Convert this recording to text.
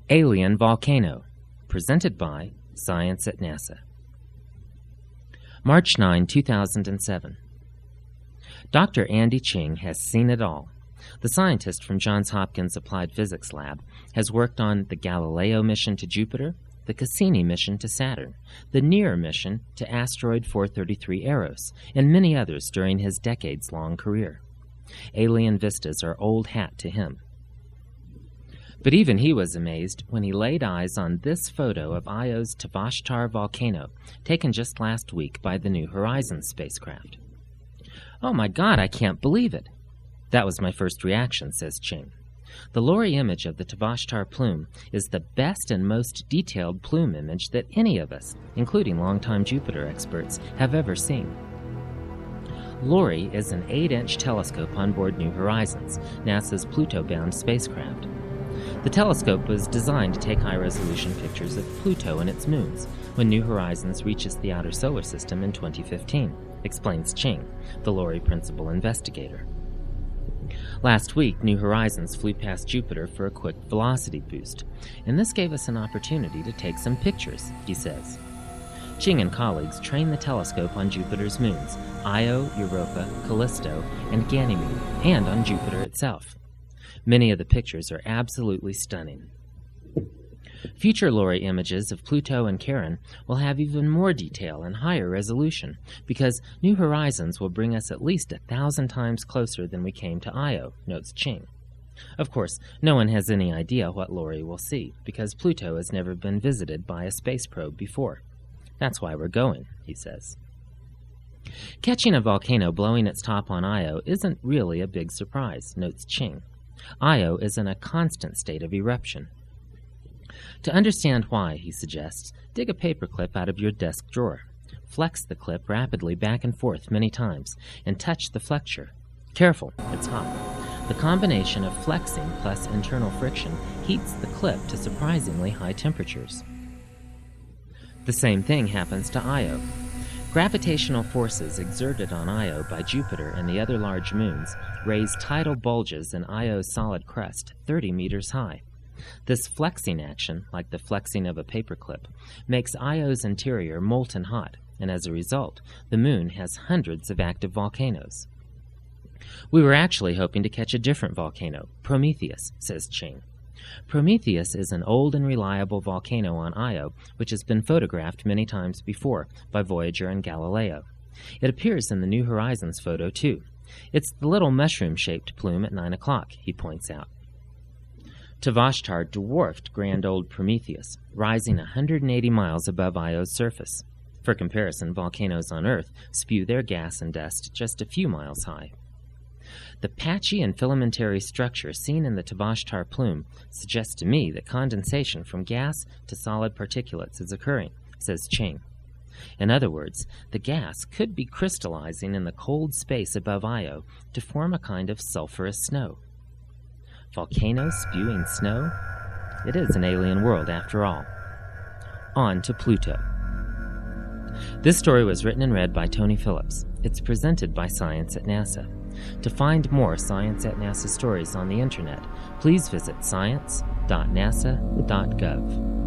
Alien Volcano, presented by Science at NASA. March 9, 2007. Dr. Andy Ching has seen it all. The scientist from Johns Hopkins Applied Physics Lab has worked on the Galileo mission to Jupiter, the Cassini mission to Saturn, the NEAR mission to asteroid 433 Eros, and many others during his decades-long career. Alien vistas are old hat to him. But even he was amazed when he laid eyes on this photo of Io's Tvashtar volcano, taken just last week by the New Horizons spacecraft. "Oh my God, I can't believe it!" That was my first reaction, says Ching. The LORRI image of the Tvashtar plume is the best and most detailed plume image that any of us, including longtime Jupiter experts, have ever seen. LORRI is an 8-inch telescope on board New Horizons, NASA's Pluto-bound spacecraft. The telescope was designed to take high-resolution pictures of Pluto and its moons when New Horizons reaches the outer solar system in 2015, explains Ching, the LORRI principal investigator. Last week, New Horizons flew past Jupiter for a quick velocity boost, and this gave us an opportunity to take some pictures, he says. Ching and colleagues trained the telescope on Jupiter's moons, Io, Europa, Callisto, and Ganymede, and on Jupiter itself. Many of the pictures are absolutely stunning. Future LORRI images of Pluto and Charon will have even more detail and higher resolution, because New Horizons will bring us at least 1,000 times closer than we came to Io, notes Ching. Of course, no one has any idea what LORRI will see, because Pluto has never been visited by a space probe before. That's why we're going, he says. Catching a volcano blowing its top on Io isn't really a big surprise, notes Ching. Io is in a constant state of eruption. To understand why, he suggests, dig a paperclip out of your desk drawer. Flex the clip rapidly back and forth many times, and touch the flexure. Careful, it's hot. The combination of flexing plus internal friction heats the clip to surprisingly high temperatures. The same thing happens to Io. Gravitational forces exerted on Io by Jupiter and the other large moons raise tidal bulges in Io's solid crust 30 meters high. This flexing action, like the flexing of a paperclip, makes Io's interior molten hot, and as a result, the moon has hundreds of active volcanoes. We were actually hoping to catch a different volcano, Prometheus, says Ching. Prometheus is an old and reliable volcano on Io, which has been photographed many times before by Voyager and Galileo. It appears in the New Horizons photo, too. It's the little mushroom-shaped plume at 9 o'clock, he points out. Tvashtar dwarfed grand old Prometheus, rising 180 miles above Io's surface. For comparison, volcanoes on Earth spew their gas and dust just a few miles high. The patchy and filamentary structure seen in the Tvashtar plume suggests to me that condensation from gas to solid particulates is occurring, says Ching. In other words, the gas could be crystallizing in the cold space above Io to form a kind of sulfurous snow. Volcanoes spewing snow? It is an alien world after all. On to Pluto. This story was written and read by Tony Phillips. It's presented by Science at NASA. To find more Science at NASA stories on the internet, please visit science.nasa.gov.